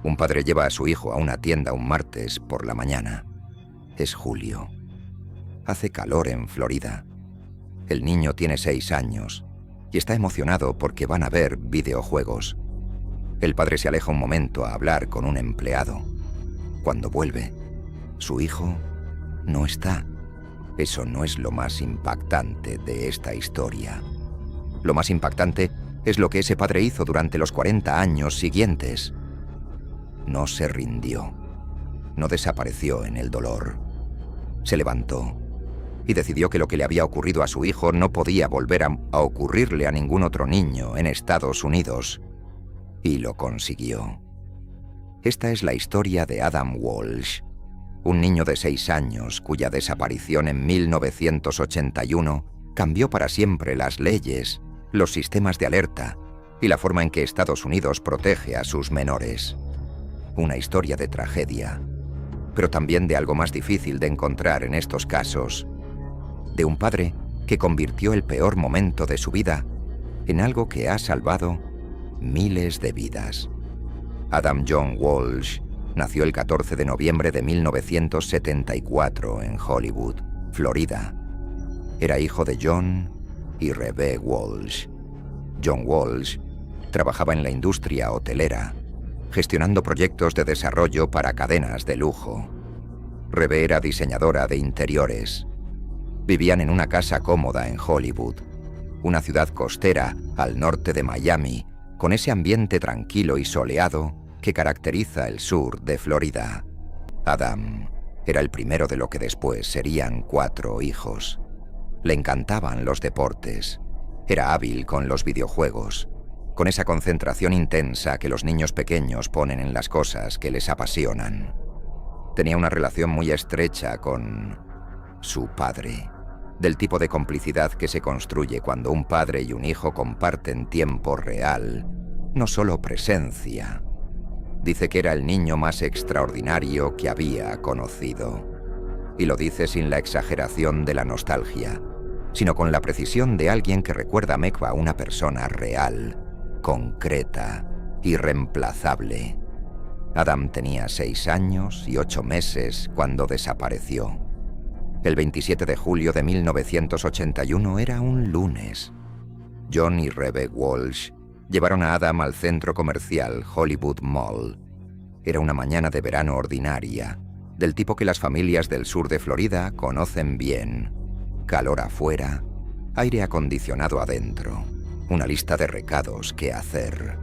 Un padre lleva a su hijo a una tienda un martes por la mañana. Es julio. Hace calor en Florida. El niño tiene 6 años y está emocionado porque van a ver videojuegos. El padre se aleja un momento a hablar con un empleado. Cuando vuelve, su hijo no está. Eso no es lo más impactante de esta historia. Lo más impactante es lo que ese padre hizo durante los 40 años siguientes. No se rindió. No desapareció en el dolor. Se levantó y decidió que lo que le había ocurrido a su hijo no podía volver a ocurrirle a ningún otro niño en Estados Unidos. Y lo consiguió. Esta es la historia de Adam Walsh, un niño de 6 años cuya desaparición en 1981 cambió para siempre las leyes, los sistemas de alerta y la forma en que Estados Unidos protege a sus menores. Una historia de tragedia, pero también de algo más difícil de encontrar en estos casos, de un padre que convirtió el peor momento de su vida en algo que ha salvado miles de vidas. Adam John Walsh nació el 14 de noviembre de 1974 en Hollywood, Florida. Era hijo de John y Rebe Walsh. John Walsh trabajaba en la industria hotelera, gestionando proyectos de desarrollo para cadenas de lujo. Rebe era diseñadora de interiores. Vivían en una casa cómoda en Hollywood, una ciudad costera al norte de Miami, con ese ambiente tranquilo y soleado que caracteriza el sur de Florida. Adam era el primero de lo que después serían 4 hijos. Le encantaban los deportes. Era hábil con los videojuegos, con esa concentración intensa que los niños pequeños ponen en las cosas que les apasionan. Tenía una relación muy estrecha con su padre, del tipo de complicidad que se construye cuando un padre y un hijo comparten tiempo real, no solo presencia. Dice que era el niño más extraordinario que había conocido. Y lo dice sin la exageración de la nostalgia, sino con la precisión de alguien que recuerda a Mekwa una persona real, concreta, irreemplazable. Adam tenía 6 años y 8 meses cuando desapareció. El 27 de julio de 1981 era un lunes. John y Rebe Walsh llevaron a Adam al centro comercial Hollywood Mall. Era una mañana de verano ordinaria, del tipo que las familias del sur de Florida conocen bien. Calor afuera, aire acondicionado adentro, una lista de recados que hacer.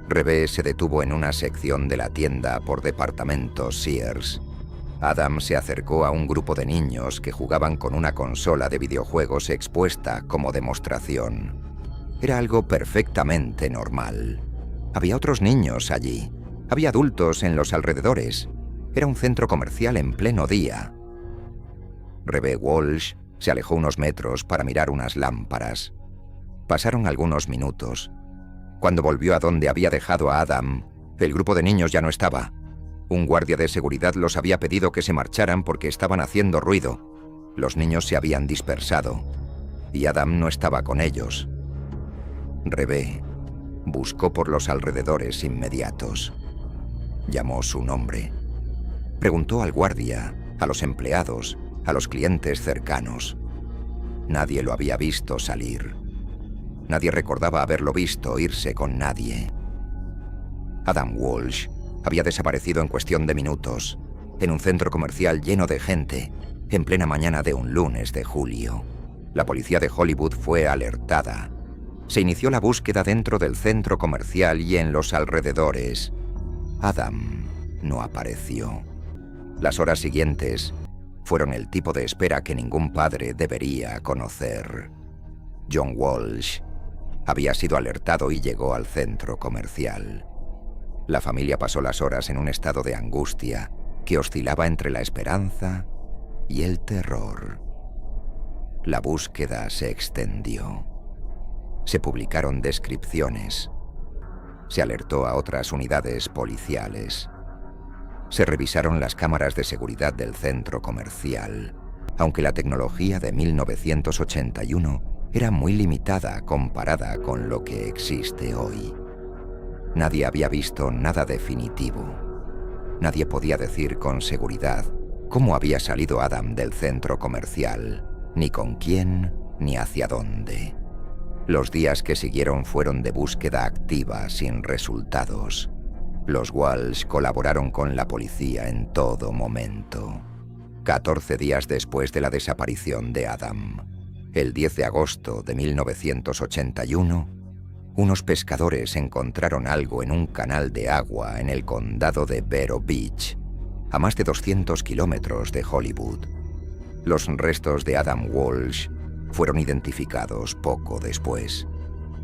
Rebe se detuvo en una sección de la tienda por departamentos Sears. Adam se acercó a un grupo de niños que jugaban con una consola de videojuegos expuesta como demostración. Era algo perfectamente normal. Había otros niños allí. Había adultos en los alrededores. Era un centro comercial en pleno día. Rebe Walsh se alejó unos metros para mirar unas lámparas. Pasaron algunos minutos. Cuando volvió a donde había dejado a Adam, el grupo de niños ya no estaba. Un guardia de seguridad los había pedido que se marcharan porque estaban haciendo ruido. Los niños se habían dispersado y Adam no estaba con ellos. Rebe buscó por los alrededores inmediatos. Llamó su nombre. Preguntó al guardia, a los empleados, a los clientes cercanos. Nadie lo había visto salir. Nadie recordaba haberlo visto irse con nadie. Adam Walsh había desaparecido en cuestión de minutos, en un centro comercial lleno de gente, en plena mañana de un lunes de julio. La policía de Hollywood fue alertada. Se inició la búsqueda dentro del centro comercial y en los alrededores. Adam no apareció. Las horas siguientes fueron el tipo de espera que ningún padre debería conocer. John Walsh había sido alertado y llegó al centro comercial. La familia pasó las horas en un estado de angustia que oscilaba entre la esperanza y el terror. La búsqueda se extendió. Se publicaron descripciones. Se alertó a otras unidades policiales. Se revisaron las cámaras de seguridad del centro comercial, aunque la tecnología de 1981 era muy limitada comparada con lo que existe hoy. Nadie había visto nada definitivo. Nadie podía decir con seguridad cómo había salido Adam del centro comercial, ni con quién, ni hacia dónde. Los días que siguieron fueron de búsqueda activa sin resultados. Los Walsh colaboraron con la policía en todo momento. 14 días después de la desaparición de Adam, el 10 de agosto de 1981, unos pescadores encontraron algo en un canal de agua en el condado de Vero Beach, a más de 200 kilómetros de Hollywood. Los restos de Adam Walsh fueron identificados poco después.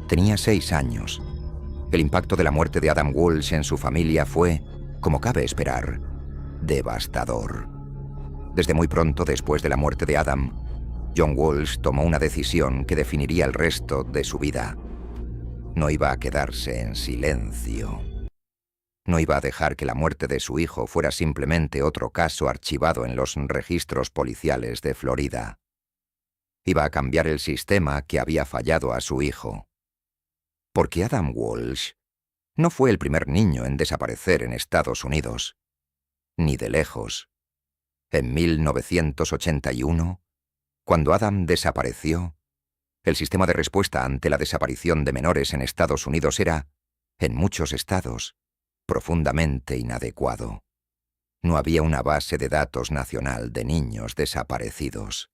Tenía 6 años. El impacto de la muerte de Adam Walsh en su familia fue, como cabe esperar, devastador. Desde muy pronto después de la muerte de Adam, John Walsh tomó una decisión que definiría el resto de su vida. No iba a quedarse en silencio. No iba a dejar que la muerte de su hijo fuera simplemente otro caso archivado en los registros policiales de Florida. Iba a cambiar el sistema que había fallado a su hijo. Porque Adam Walsh no fue el primer niño en desaparecer en Estados Unidos, ni de lejos. En 1981, cuando Adam desapareció, el sistema de respuesta ante la desaparición de menores en Estados Unidos era, en muchos estados, profundamente inadecuado. No había una base de datos nacional de niños desaparecidos.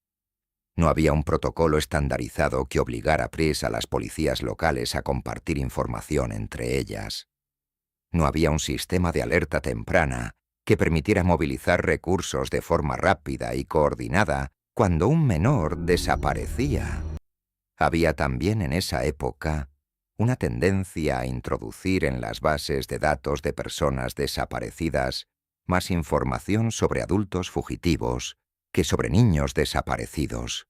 No había un protocolo estandarizado que obligara a las policías locales a compartir información entre ellas. No había un sistema de alerta temprana que permitiera movilizar recursos de forma rápida y coordinada cuando un menor desaparecía. Había también en esa época una tendencia a introducir en las bases de datos de personas desaparecidas más información sobre adultos fugitivos que sobre niños desaparecidos.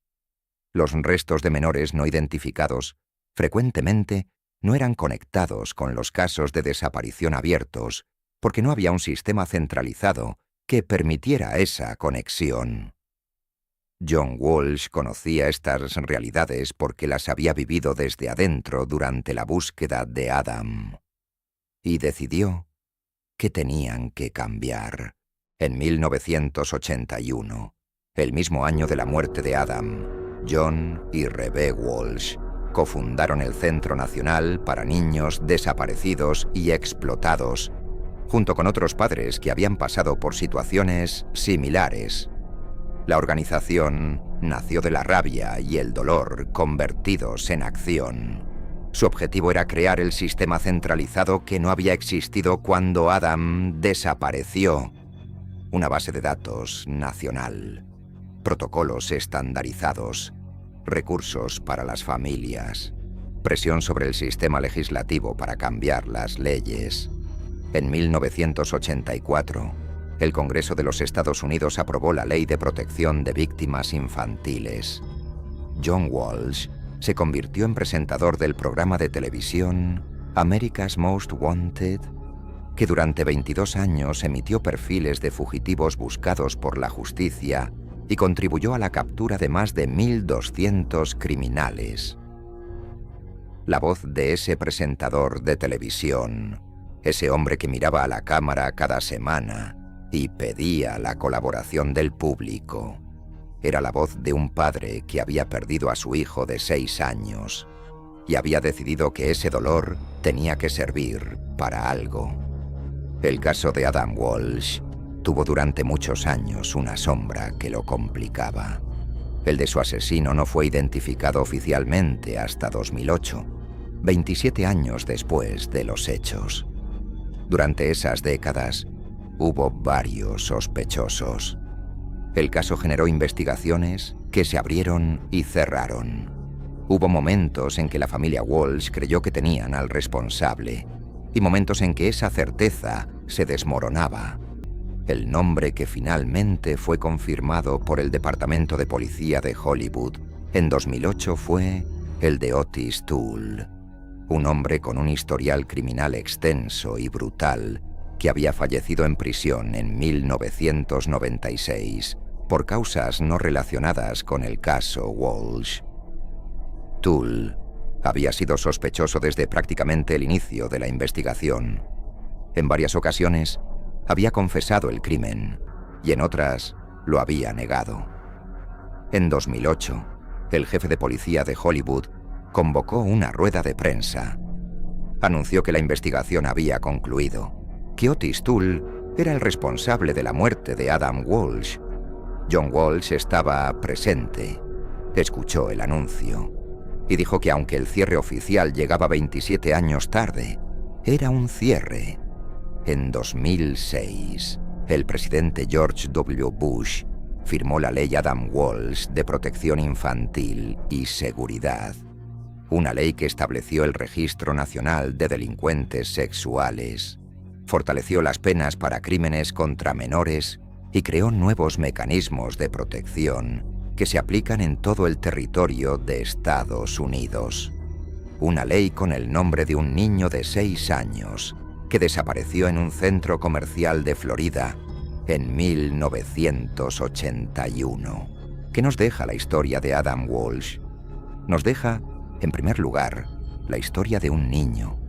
Los restos de menores no identificados frecuentemente no eran conectados con los casos de desaparición abiertos porque no había un sistema centralizado que permitiera esa conexión. John Walsh conocía estas realidades porque las había vivido desde adentro durante la búsqueda de Adam. Y decidió que tenían que cambiar. En 1981, el mismo año de la muerte de Adam, John y Rebe Walsh cofundaron el Centro Nacional para Niños Desaparecidos y Explotados, junto con otros padres que habían pasado por situaciones similares. La organización nació de la rabia y el dolor convertidos en acción. Su objetivo era crear el sistema centralizado que no había existido cuando Adam desapareció. Una base de datos nacional, protocolos estandarizados, recursos para las familias, presión sobre el sistema legislativo para cambiar las leyes. En 1984, el Congreso de los Estados Unidos aprobó la Ley de Protección de Víctimas Infantiles. John Walsh se convirtió en presentador del programa de televisión America's Most Wanted, que durante 22 años emitió perfiles de fugitivos buscados por la justicia y contribuyó a la captura de más de 1.200 criminales. La voz de ese presentador de televisión, ese hombre que miraba a la cámara cada semana y pedía la colaboración del público, era la voz de un padre que había perdido a su hijo de 6 años y había decidido que ese dolor tenía que servir para algo. El caso de Adam Walsh tuvo durante muchos años una sombra que lo complicaba. El de su asesino no fue identificado oficialmente hasta 2008, 27 años después de los hechos. Durante esas décadas, hubo varios sospechosos. El caso generó investigaciones que se abrieron y cerraron. Hubo momentos en que la familia Walsh creyó que tenían al responsable y momentos en que esa certeza se desmoronaba. El nombre que finalmente fue confirmado por el Departamento de Policía de Hollywood en 2008 fue el de Otis Toole, un hombre con un historial criminal extenso y brutal que había fallecido en prisión en 1996 por causas no relacionadas con el caso Walsh. Toole Había sido sospechoso desde prácticamente el inicio de la investigación. En varias ocasiones había confesado el crimen y en otras lo había negado. En 2008, el jefe de policía de Hollywood convocó una rueda de prensa. Anunció que la investigación había concluido, que Otis Toole era el responsable de la muerte de Adam Walsh. John Walsh estaba presente, escuchó el anuncio y dijo que aunque el cierre oficial llegaba 27 años tarde, era un cierre. En 2006, el presidente George W. Bush firmó la ley Adam Walsh de protección infantil y seguridad, una ley que estableció el Registro Nacional de Delincuentes Sexuales, fortaleció las penas para crímenes contra menores y creó nuevos mecanismos de protección que se aplican en todo el territorio de Estados Unidos. Una ley con el nombre de un niño de 6 años que desapareció en un centro comercial de Florida en 1981. ¿Qué nos deja la historia de Adam Walsh? Nos deja, en primer lugar, la historia de un niño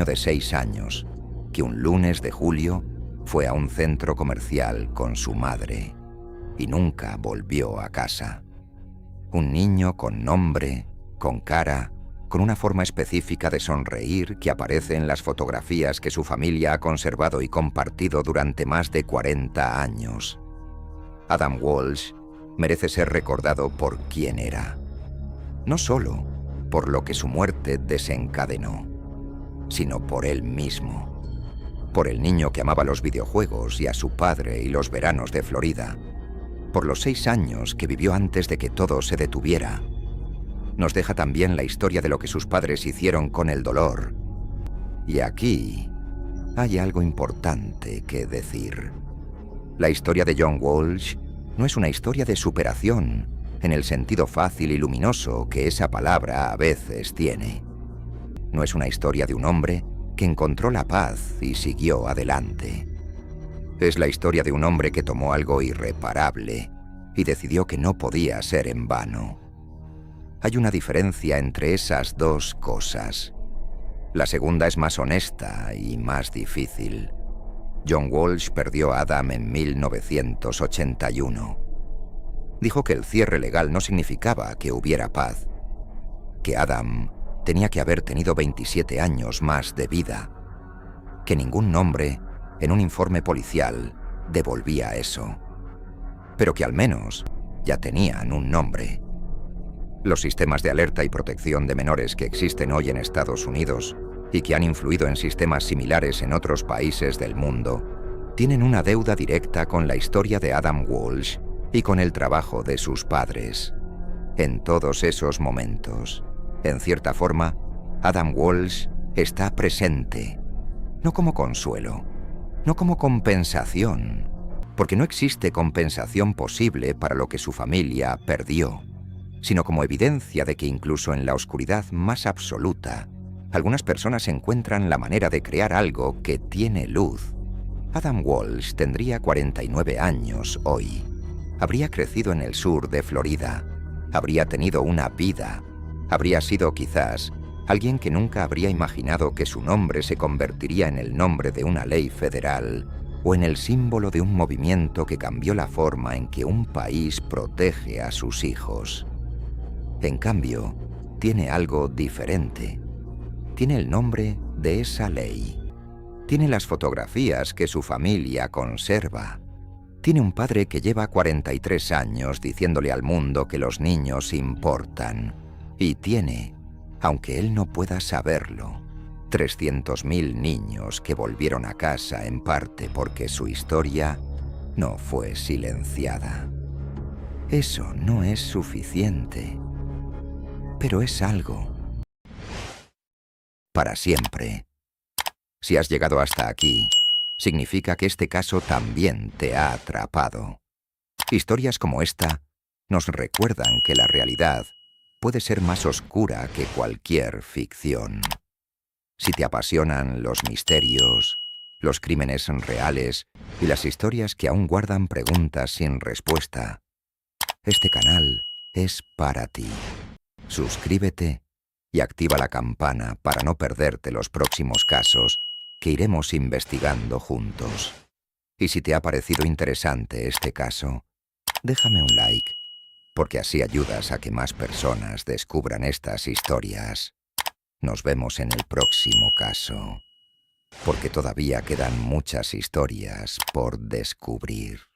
de 6 años, que un lunes de julio fue a un centro comercial con su madre y nunca volvió a casa. Un niño con nombre, con cara, con una forma específica de sonreír que aparece en las fotografías que su familia ha conservado y compartido durante más de 40 años. Adam Walsh merece ser recordado por quién era, no solo por lo que su muerte desencadenó, sino por él mismo, por el niño que amaba los videojuegos y a su padre y los veranos de Florida, por los 6 años que vivió antes de que todo se detuviera. Nos deja también la historia de lo que sus padres hicieron con el dolor. Y aquí hay algo importante que decir. La historia de John Walsh no es una historia de superación, en el sentido fácil y luminoso que esa palabra a veces tiene. No es una historia de un hombre que encontró la paz y siguió adelante. Es la historia de un hombre que tomó algo irreparable y decidió que no podía ser en vano. Hay una diferencia entre esas dos cosas. La segunda es más honesta y más difícil. John Walsh perdió a Adam en 1981. Dijo que el cierre legal no significaba que hubiera paz, que Adam tenía que haber tenido 27 años más de vida, que ningún nombre en un informe policial devolvía eso, pero que al menos ya tenían un nombre. Los sistemas de alerta y protección de menores que existen hoy en Estados Unidos y que han influido en sistemas similares en otros países del mundo, tienen una deuda directa con la historia de Adam Walsh y con el trabajo de sus padres. En todos esos momentos, en cierta forma, Adam Walsh está presente, no como consuelo, no como compensación, porque no existe compensación posible para lo que su familia perdió, sino como evidencia de que incluso en la oscuridad más absoluta, algunas personas encuentran la manera de crear algo que tiene luz. Adam Walsh tendría 49 años hoy. Habría crecido en el sur de Florida. Habría tenido una vida. Habría sido quizás alguien que nunca habría imaginado que su nombre se convertiría en el nombre de una ley federal o en el símbolo de un movimiento que cambió la forma en que un país protege a sus hijos. En cambio, tiene algo diferente. Tiene el nombre de esa ley. Tiene las fotografías que su familia conserva. Tiene un padre que lleva 43 años diciéndole al mundo que los niños importan. Y tiene, aunque él no pueda saberlo, 300.000 niños que volvieron a casa en parte porque su historia no fue silenciada. Eso no es suficiente, pero es algo. Para siempre. Si has llegado hasta aquí, significa que este caso también te ha atrapado. Historias como esta nos recuerdan que la realidad puede ser más oscura que cualquier ficción. Si te apasionan los misterios, los crímenes reales y las historias que aún guardan preguntas sin respuesta, este canal es para ti. Suscríbete y activa la campana para no perderte los próximos casos que iremos investigando juntos. Y si te ha parecido interesante este caso, déjame un like, porque así ayudas a que más personas descubran estas historias. Nos vemos en el próximo caso, porque todavía quedan muchas historias por descubrir.